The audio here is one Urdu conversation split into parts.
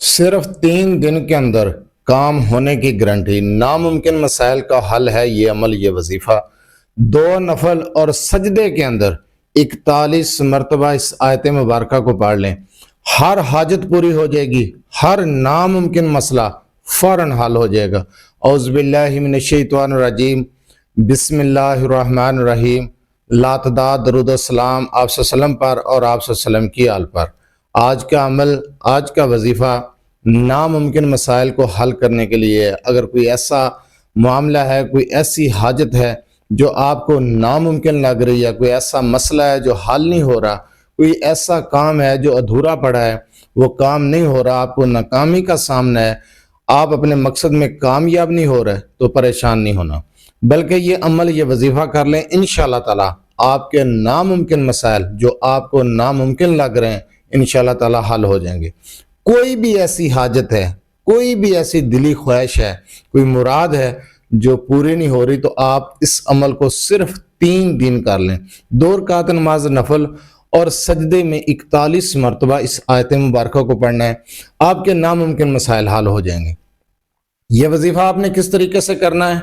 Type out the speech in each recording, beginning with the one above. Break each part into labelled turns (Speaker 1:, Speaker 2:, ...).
Speaker 1: صرف 3 دن کے اندر کام ہونے کی گارنٹی، ناممکن مسائل کا حل ہے یہ عمل، یہ وظیفہ۔ 2 نفل اور سجدے کے اندر 41 مرتبہ اس آیت مبارکہ کو پڑھ لیں، ہر حاجت پوری ہو جائے گی، ہر ناممکن مسئلہ فوراً حل ہو جائے گا۔ اعوذ باللہ من الشیطان الرجیم، بسم اللہ الرحمن الرحیم۔ لا تعداد درود و سلام آپ صلی اللہ علیہ وسلم پر اور آپ صلی اللہ علیہ وسلم کی آل پر۔ آج کا عمل، آج کا وظیفہ ناممکن مسائل کو حل کرنے کے لیے۔ اگر کوئی ایسا معاملہ ہے، کوئی ایسی حاجت ہے جو آپ کو ناممکن لگ رہی ہے، کوئی ایسا مسئلہ ہے جو حل نہیں ہو رہا، کوئی ایسا کام ہے جو ادھورا پڑا ہے، وہ کام نہیں ہو رہا، آپ کو ناکامی کا سامنا ہے، آپ اپنے مقصد میں کامیاب نہیں ہو رہے، تو پریشان نہیں ہونا، بلکہ یہ عمل، یہ وظیفہ کر لیں۔ انشاءاللہ تعالی آپ کے ناممکن مسائل جو آپ کو ناممکن لگ رہے ہیں انشاءاللہ تعالی حل ہو جائیں گے۔ کوئی بھی ایسی حاجت ہے، کوئی بھی ایسی دلی خواہش ہے، کوئی مراد ہے جو پوری نہیں ہو رہی، تو آپ اس عمل کو صرف 3 دن کر لیں۔ 2 رکعت نماز نفل اور سجدے میں 41 مرتبہ اس آیت مبارکہ کو پڑھنا ہے، آپ کے ناممکن مسائل حل ہو جائیں گے۔ یہ وظیفہ آپ نے کس طریقے سے کرنا ہے،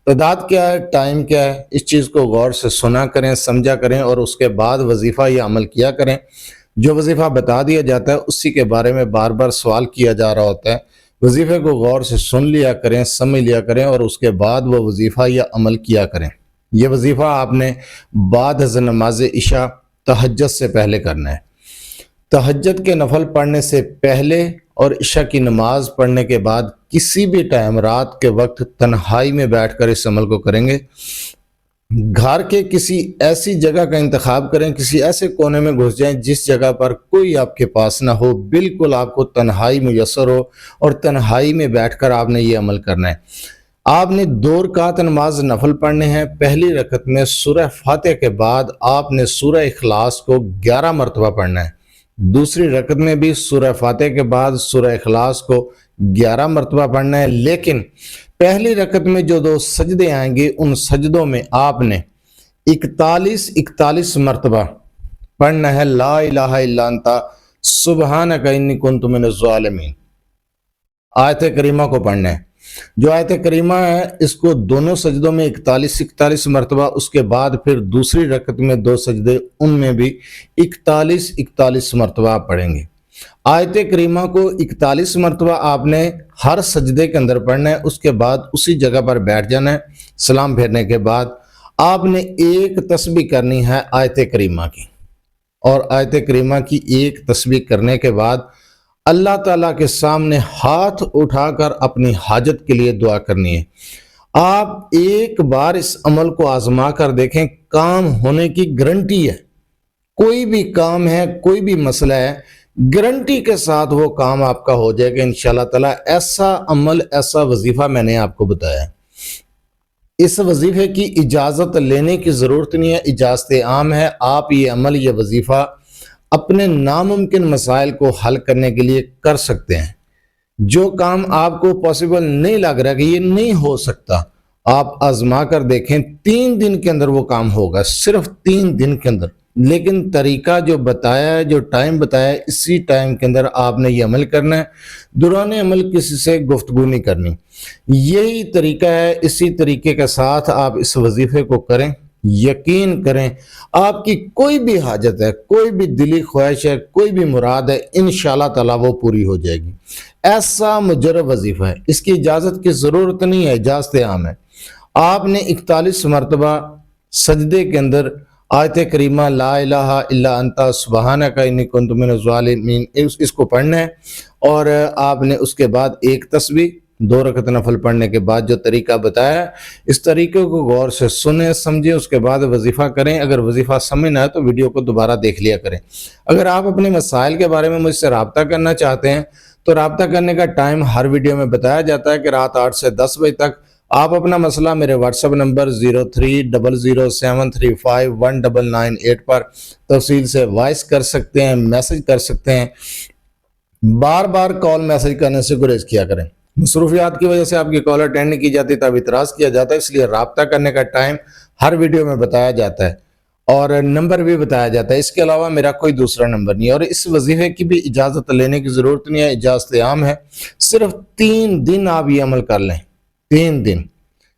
Speaker 1: تعداد کیا ہے، ٹائم کیا ہے، اس چیز کو غور سے سنا کریں، سمجھا کریں، اور اس کے بعد وظیفہ یا عمل کیا کریں۔ جو وظیفہ بتا دیا جاتا ہے اسی کے بارے میں بار بار سوال کیا جا رہا ہوتا ہے، وظیفے کو غور سے سن لیا کریں، سمجھ لیا کریں، اور اس کے بعد وہ وظیفہ یا عمل کیا کریں۔ یہ وظیفہ آپ نے بعد از نماز عشاء تہجد سے پہلے کرنا ہے۔ تہجد کے نفل پڑھنے سے پہلے اور عشاء کی نماز پڑھنے کے بعد کسی بھی ٹائم رات کے وقت تنہائی میں بیٹھ کر اس عمل کو کریں گے۔ گھر کے کسی ایسی جگہ کا انتخاب کریں، کسی ایسے کونے میں گھس جائیں جس جگہ پر کوئی آپ کے پاس نہ ہو، بالکل آپ کو تنہائی میسر ہو، اور تنہائی میں بیٹھ کر آپ نے یہ عمل کرنا ہے۔ آپ نے 2 رکعت نماز نفل پڑھنے ہیں۔ پہلی رکعت میں سورہ فاتحہ کے بعد آپ نے سورہ اخلاص کو 11 مرتبہ پڑھنا ہے۔ دوسری رکعت میں بھی سورہ فاتحہ کے بعد سورہ اخلاص کو 11 مرتبہ پڑھنا ہے، لیکن پہلی رکعت میں جو 2 سجدے آئیں گے ان سجدوں میں آپ نے 41 مرتبہ پڑھنا ہے لا الہ الا انت سبحانک انی کنت من الظالمین۔ آیت کریمہ کو پڑھنا ہے۔ جو آیت کریمہ ہے اس کو دونوں سجدوں میں 41 مرتبہ، اس کے بعد پھر دوسری رکعت میں 2 سجدے، ان میں بھی 41 مرتبہ آپ پڑھیں گے۔ آیت کریمہ کو 41 مرتبہ آپ نے ہر سجدے کے اندر پڑھنا ہے، اس کے بعد اسی جگہ پر بیٹھ جانا ہے۔ سلام پھیرنے کے بعد آپ نے ایک تسبیح کرنی ہے آیت کریمہ کی، اور آیت کریمہ کی ایک تسبیح کرنے کے بعد اللہ تعالیٰ کے سامنے ہاتھ اٹھا کر اپنی حاجت کے لیے دعا کرنی ہے۔ آپ ایک بار اس عمل کو آزما کر دیکھیں، کام ہونے کی گارنٹی ہے۔ کوئی بھی کام ہے، کوئی بھی مسئلہ ہے، گارنٹی کے ساتھ وہ کام آپ کا ہو جائے گا انشاءاللہ تعالیٰ۔ ایسا عمل، ایسا وظیفہ میں نے آپ کو بتایا ہے۔ اس وظیفے کی اجازت لینے کی ضرورت نہیں ہے، اجازت عام ہے۔ آپ یہ عمل، یہ وظیفہ اپنے ناممکن مسائل کو حل کرنے کے لیے کر سکتے ہیں۔ جو کام آپ کو پاسبل نہیں لگ رہا کہ یہ نہیں ہو سکتا، آپ آزما کر دیکھیں، 3 دن کے اندر وہ کام ہوگا، صرف 3 دن کے اندر۔ لیکن طریقہ جو بتایا ہے، جو ٹائم بتایا ہے، اسی ٹائم کے اندر آپ نے یہ عمل کرنا ہے۔ دوران عمل کسی سے گفتگو نہیں کرنی، یہی طریقہ ہے۔ اسی طریقے کے ساتھ آپ اس وظیفے کو کریں، یقین کریں آپ کی کوئی بھی حاجت ہے، کوئی بھی دلی خواہش ہے، کوئی بھی مراد ہے، انشاءاللہ تعالیٰ وہ پوری ہو جائے گی۔ ایسا مجرب وظیفہ ہے، اس کی اجازت کی ضرورت نہیں ہے، اجازت عام ہے۔ آپ نے 41 مرتبہ سجدے کے اندر آیت کریمہ لا الہ الا انت سبحانک انی کنت من الظالمین اس کو پڑھنا ہے، اور آپ نے اس کے بعد ایک تسبیح، 2 رکعت نفل پڑھنے کے بعد جو طریقہ بتایا ہے، اس طریقے کو غور سے سنیں، سمجھیں، اس کے بعد وظیفہ کریں۔ اگر وظیفہ سمجھ نہ آئے تو ویڈیو کو دوبارہ دیکھ لیا کریں۔ اگر آپ اپنے مسائل کے بارے میں مجھ سے رابطہ کرنا چاہتے ہیں تو رابطہ کرنے کا ٹائم ہر ویڈیو میں بتایا جاتا ہے کہ رات 8 سے 10 بجے تک آپ اپنا مسئلہ میرے واٹس ایپ نمبر 0300735198 پر تفصیل سے وائس کر سکتے ہیں، میسج کر سکتے ہیں۔ بار بار کال میسج کرنے سے گریز کیا کریں، مصروفیات کی وجہ سے آپ کی کال اٹینڈ نہیں کی جاتی، تب اعتراض کیا جاتا ہے، اس لیے رابطہ کرنے کا ٹائم ہر ویڈیو میں بتایا جاتا ہے۔ اور نمبر بھی بتایا جاتا ہے. اس کے علاوہ میرا کوئی دوسرا نمبر نہیں ہے. اور اس وظیفے کی بھی اجازت لینے کی ضرورت نہیں ہے, اجازت عام ہے. صرف 3 دن آپ یہ عمل کر لیں, 3 دن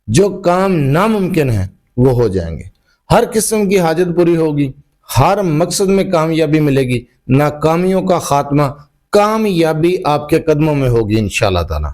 Speaker 1: جو کام ناممکن ہے وہ ہو جائیں گے. ہر قسم کی حاجت پوری ہوگی, ہر مقصد میں کامیابی ملے گی, ناکامیوں کا خاتمہ, کامیابی آپ کے قدموں میں ہوگی انشاءاللہ تعالی.